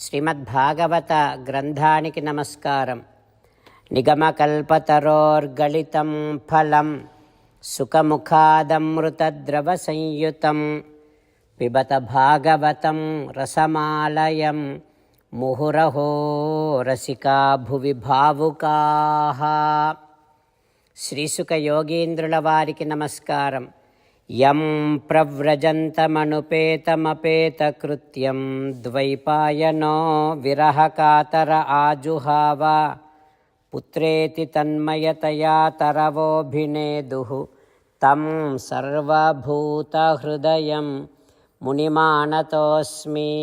శ్రీమద్భాగవత గ్రంథానికి నమస్కారం. నిగమకల్పతరోర్గళితం ఫలం సుఖముఖాదమృతద్రవ సంయుతం పిబత భాగవతం రసమాలయం ముహురహో రసికా భువి భావుకాః. శ్రీసుక యోగీంద్రుల వారికి నమస్కారం. యం ప్రవ్రజంతమనుపేతమపేతకృత్యం ద్వైపాయనో విరహకాతర ఆజుహావ పుత్రేతి తన్మయతయా తరవోభినేదుః తం సర్వభూతహృదయం మునిమానతోస్మి.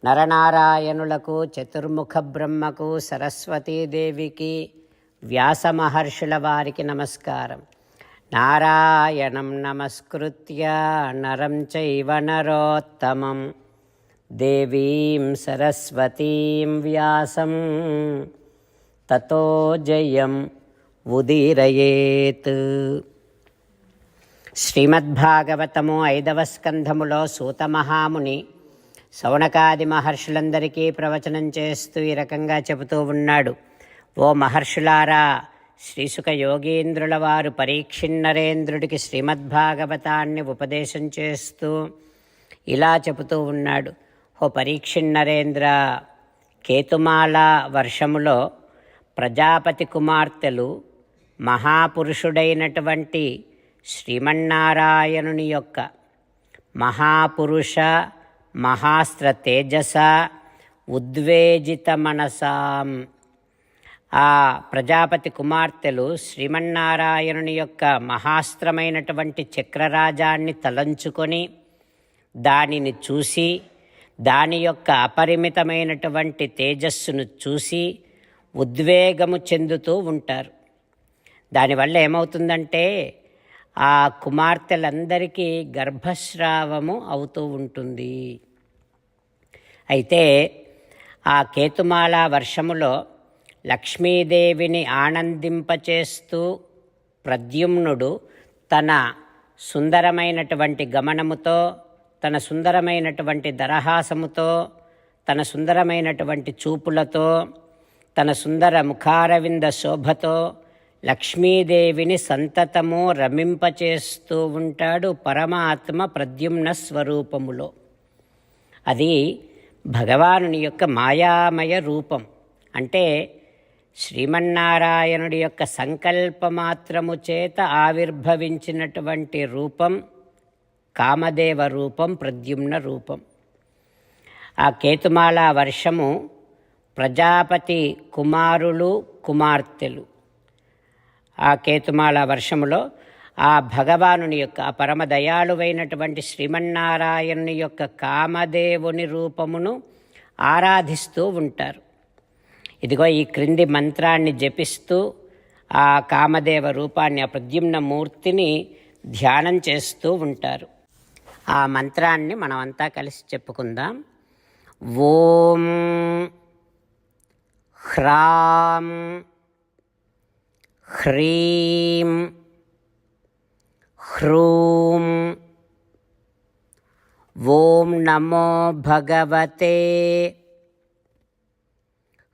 నరనారాయణులకు, చతుర్ముఖ బ్రహ్మకు, సరస్వతీదేవికి, వ్యాస మహర్షుల వారికి నమస్కారం. నారాయణం నమస్కృత్య నరం చైవ నరోత్తమం దేవీం సరస్వతీం వ్యాసం తతో జయం ఉదీరయేత్. శ్రీమద్భాగవతము 5వ స్కంధములో సూత మహాముని శౌనకాది మహర్షులందరికీ ప్రవచనం చేస్తూ ఈ రకంగా చెబుతూ ఉన్నాడు. ఓ మహర్షులారా, శ్రీసుక యోగీంద్రుల వారు పరీక్షిన్నరేంద్రుడికి శ్రీమద్భాగవతాన్ని ఉపదేశం చేస్తూ ఇలా చెబుతూ ఉన్నాడు. ఓ పరీక్షిన్నరేంద్ర, కేతుమాల వర్షములో ప్రజాపతి కుమార్తెలు మహాపురుషుడైనటువంటి శ్రీమన్నారాయణుని యొక్క మహాపురుష మహాస్త్ర తేజస ఉద్వేజిత మనసాం, ఆ ప్రజాపతి కుమార్తెలు శ్రీమన్నారాయణుని యొక్క మహాస్త్రమైనటువంటి చక్రరాజాన్ని తలంచుకొని దానిని చూసి దాని యొక్క అపరిమితమైనటువంటి తేజస్సును చూసి ఉద్వేగము చెందుతూ ఉంటారు. దానివల్ల ఏమవుతుందంటే ఆ కుమార్తెలందరికీ గర్భస్రావము అవుతూ ఉంటుంది. అయితే ఆ కేతుమాల వర్షములో లక్ష్మీదేవిని ఆనందింపచేస్తూ ప్రద్యుమ్నుడు తన సుందరమైనటువంటి గమనముతో, తన సుందరమైనటువంటి దరహాసముతో, తన సుందరమైనటువంటి చూపులతో, తన సుందర ముఖారవింద శోభతో లక్ష్మీదేవిని సంతతము రమింపచేస్తూ ఉంటాడు పరమాత్మ ప్రద్యుమ్న స్వరూపములో. అది భగవానుని యొక్క మాయామయ రూపం. అంటే శ్రీమన్నారాయణుడి యొక్క సంకల్పమాత్రము చేత ఆవిర్భవించినటువంటి రూపం కామదేవ రూపం, ప్రద్యుమ్న రూపం. ఆ కేతుమాల వర్షము ప్రజాపతి కుమారులు కుమార్తెలు. ఆ కేతుమాల వర్షములో ఆ భగవానుని యొక్క ఆ పరమదయాళువైనటువంటి శ్రీమన్నారాయణుని యొక్క కామదేవుని రూపమును ఆరాధిస్తూ ఉంటారు. ఇదిగో ఈ క్రింది మంత్రాన్ని జపిస్తూ ఆ కామదేవ రూపాన్ని, ఆ ప్రద్యుమ్న మూర్తిని ధ్యానం చేస్తూ ఉంటారు. ఆ మంత్రాన్ని మనమంతా కలిసి చెప్పుకుందాం. ఓం హ్రాం హ్రీం హ్రూం ఓం నమో భగవతే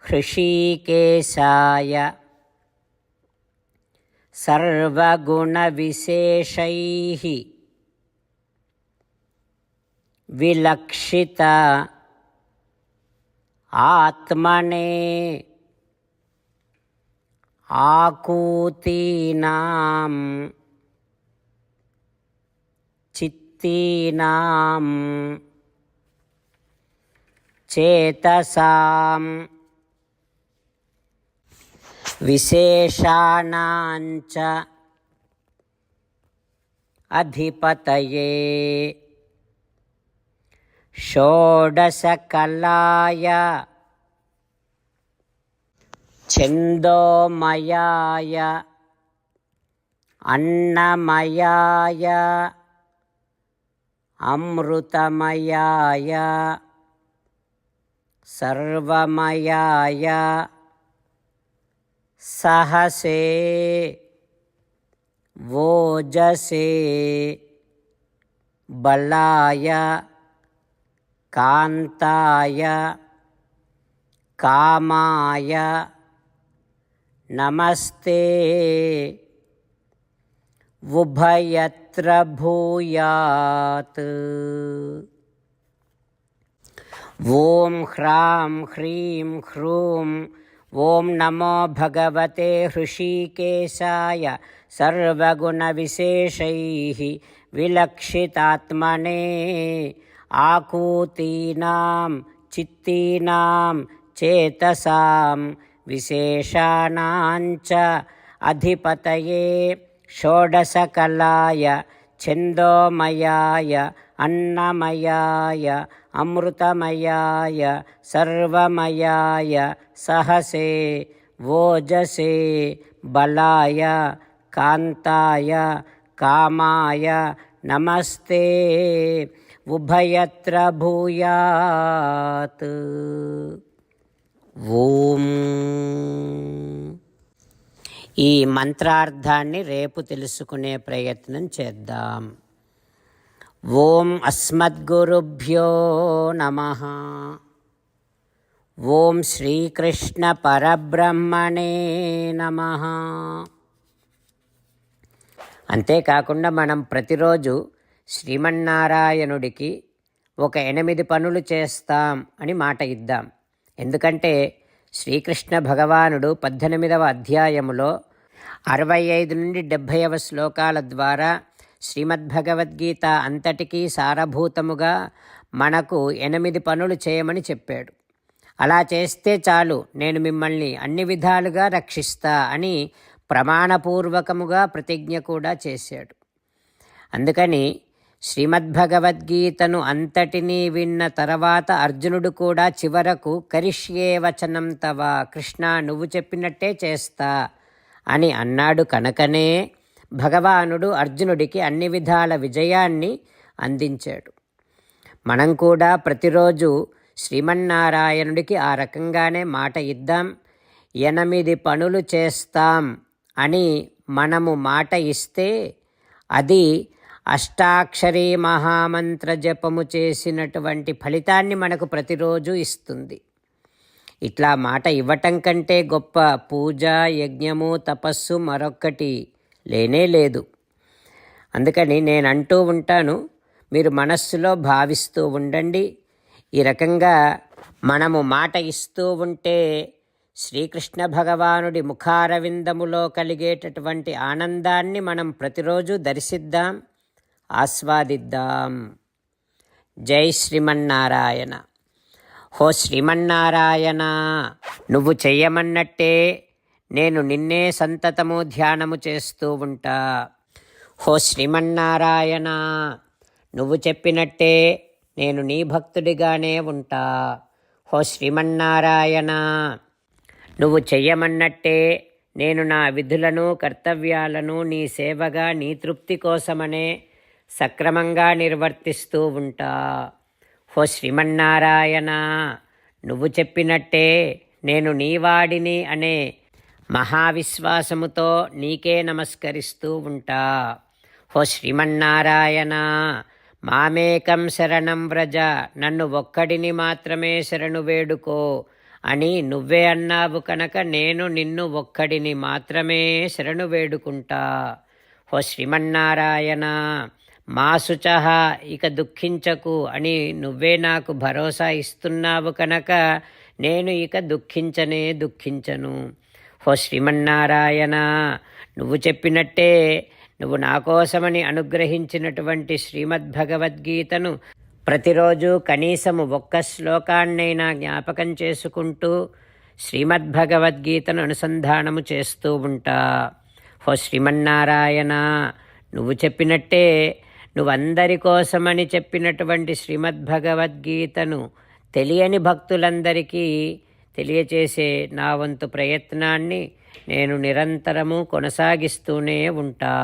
హృషీకేశాయ సర్వగుణవిశేషైః విలక్షిత ఆత్మనే ఆకూతీనాం చిత్తీనాం చేతసాం విశేషాణాంచ అధిపతయే షోడశకలాయ ఛందోమయాయ అన్నమయాయ అమృతమయాయ సర్వమయాయ సహసే ఓజసే బలాయ కాంతాయ కామాయ నమస్తే ఉభయత్ర భూయాత్. ఓం హ్రాం హ్రీం హ్రూం ఓం నమో భగవతే హృషీకేశాయ సర్వగుణవిశేషైః విలక్షితాత్మనే ఆకూతీనాం చిత్తీనాం చేతసాం విశేషాణాంచ అధిపతయే షోడశకలాయ ఛందోమయాయ అన్నమయాయ అమృతమయాయ సర్వమయాయ సహసే ఓజసే బలాయ కాంతాయ కామాయ నమస్తే ఉభయత్ర భూయాత్. ఓం. ఈ మంత్రార్థాన్ని రేపు తెలుసుకునే ప్రయత్నం చేద్దాం. ఓం అస్మద్గురుభ్యో నమః. ఓం శ్రీకృష్ణ పరబ్రహ్మణే నమః. అంతేకాకుండా మనం ప్రతిరోజు శ్రీమన్నారాయణుడికి ఒక 8 పనులు చేస్తాం అని మాట ఇద్దాం. ఎందుకంటే శ్రీకృష్ణ భగవానుడు 18వ అధ్యాయములో 65 నుండి 70వ శ్లోకాల ద్వారా శ్రీమద్భగవద్గీత అంతటికీ సారభూతముగా మనకు 8 పనులు చేయమని చెప్పాడు. అలా చేస్తే చాలు, నేను మిమ్మల్ని అన్ని విధాలుగా రక్షిస్తా అని ప్రమాణపూర్వకముగా ప్రతిజ్ఞ కూడా చేశాడు. అందుకని శ్రీమద్భగవద్గీతను అంతటినీ విన్న తర్వాత అర్జునుడు కూడా చివరకు కరిష్యే వచనం తవ, కృష్ణ నువ్వు చెప్పినట్టే చేస్తా అని అన్నాడు. కనుకనే భగవానుడు అర్జునుడికి అన్ని విధాల విజయాన్ని అందించాడు. మనం కూడా ప్రతిరోజు శ్రీమన్నారాయణుడికి ఆ రకంగానే మాట ఇద్దాం. 8 పనులు చేస్తాం అని మనము మాట ఇస్తే అది అష్టాక్షరీ మహామంత్ర జపము చేసినటువంటి ఫలితాన్ని మనకు ప్రతిరోజు ఇస్తుంది. ఇట్లా మాట ఇవ్వటం కంటే గొప్ప పూజ, యజ్ఞము, తపస్సు మరొక్కటి లేనే లేదు. అందుకని నేను అంటూ ఉంటాను, మీరు మనస్సులో భావిస్తూ ఉండండి. ఈ రకంగా మనము మాట ఇస్తూ ఉంటే శ్రీకృష్ణ భగవానుడి ముఖారవిందములో కలిగేటటువంటి ఆనందాన్ని మనం ప్రతిరోజు దర్శిద్దాం, ఆస్వాదిద్దాం. జై శ్రీమన్నారాయణ. హో శ్రీమన్నారాయణ, నువ్వు చెయ్యమన్నట్టే నేను నిన్నే సంతతము ధ్యానము చేస్తూ ఉంటా. హో శ్రీమన్నారాయణ, నువ్వు చెప్పినట్టే నేను నీ భక్తుడిగానే ఉంటా. హో శ్రీమన్నారాయణ, నువ్వు చెయ్యమన్నట్టే నేను నా విధులను కర్తవ్యాలను నీ సేవగా నీ తృప్తి కోసమనే సక్రమంగా నిర్వర్తిస్తూ ఉంటా. హో శ్రీమన్నారాయణ, నువ్వు చెప్పినట్టే నేను నీవాడిని అనే మహావిశ్వాసముతో నీకే నమస్కరిస్తూ ఉంటా. హో శ్రీమన్నారాయణ, మామేకం శరణం వ్రజ, నన్ను ఒక్కడిని మాత్రమే శరణు వేడుకో అని నువ్వే అన్నావు కనుక నేను నిన్ను ఒక్కడిని మాత్రమే శరణు వేడుకుంటా. హో శ్రీమన్నారాయణ, మా శుచః, ఇక దుఃఖించకు అని నువ్వే నాకు భరోసా ఇస్తున్నావు కనుక నేను ఇక దుఃఖించను. హో శ్రీమన్నారాయణ, నువ్వు చెప్పినట్టే నువ్వు నా కోసమని అనుగ్రహించినటువంటి శ్రీమద్భగవద్గీతను ప్రతిరోజు కనీసము 1 శ్లోకాన్నైనా జ్ఞాపకం చేసుకుంటూ శ్రీమద్భగవద్గీతను అనుసంధానము చేస్తూ ఉంటా. హో శ్రీమన్నారాయణ, నువ్వు చెప్పినట్టే నువ్వందరి కోసమని చెప్పినటువంటి శ్రీమద్భగవద్గీతను తెలియని భక్తులందరికీ తెలియచేసే నా వంతు ప్రయత్నాన్ని నేను నిరంతరము కొనసాగిస్తూనే ఉంటా.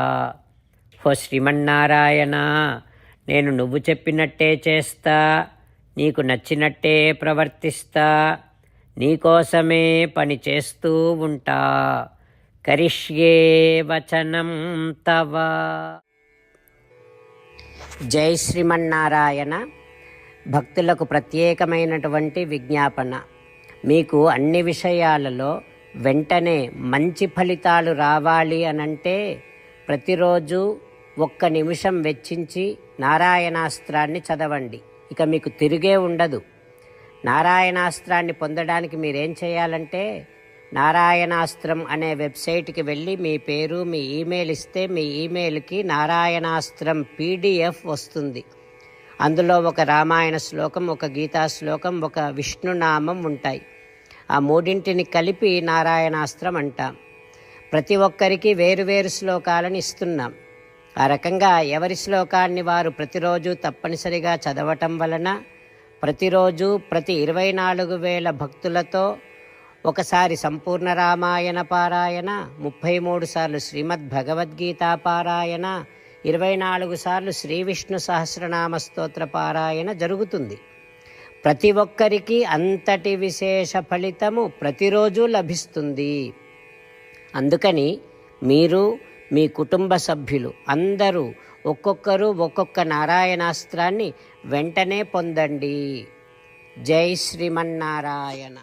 హో శ్రీమన్నారాయణ, నేను నువ్వు చెప్పినట్టే చేస్తా, నీకు నచ్చినట్టే ప్రవర్తిస్తా, నీకోసమే పని చేస్తూ ఉంటా. కరిష్యే వచనం తవ. జై శ్రీమన్నారాయణ. భక్తులకు ప్రత్యేకమైనటువంటి విజ్ఞాపన. మీకు అన్ని విషయాలలో వెంటనే మంచి ఫలితాలు రావాలి అనంటే ప్రతిరోజు 1 నిమిషం వెచ్చించి నారాయణాస్త్రాన్ని చదవండి. ఇక మీకు తిరిగే ఉండదు. నారాయణాస్త్రాన్ని పొందడానికి మీరేం చేయాలంటే నారాయణాస్త్రం అనే వెబ్సైట్కి వెళ్ళి మీ పేరు, మీ ఈమెయిల్ ఇస్తే మీ ఈమెయిల్కి నారాయణాస్త్రం PDF వస్తుంది. అందులో ఒక రామాయణ శ్లోకం, ఒక గీతా శ్లోకం, ఒక విష్ణునామం ఉంటాయి. ఆ మూడింటిని కలిపి నారాయణాస్త్రం అంటాం. ప్రతి ఒక్కరికి వేరువేరు శ్లోకాలను ఇస్తున్నాం. ఆ రకంగా ఎవరి శ్లోకాన్ని వారు ప్రతిరోజు తప్పనిసరిగా చదవటం వలన ప్రతిరోజు ప్రతి 24,000 భక్తులతో ఒకసారి సంపూర్ణ రామాయణ పారాయణ, 33 సార్లు శ్రీమద్ భగవద్గీత పారాయణ, 24 సార్లు శ్రీ విష్ణు సహస్రనామ స్తోత్ర పారాయణ జరుగుతుంది. ప్రతి ఒక్కరికి అంతటి విశేష ఫలితము ప్రతిరోజు లభిస్తుంది. అందుకని మీరు, మీ కుటుంబ సభ్యులు అందరూ ఒక్కొక్కరు ఒక్కొక్క నారాయణాస్త్రాన్ని వెంటనే పొందండి. జై శ్రీమన్నారాయణ.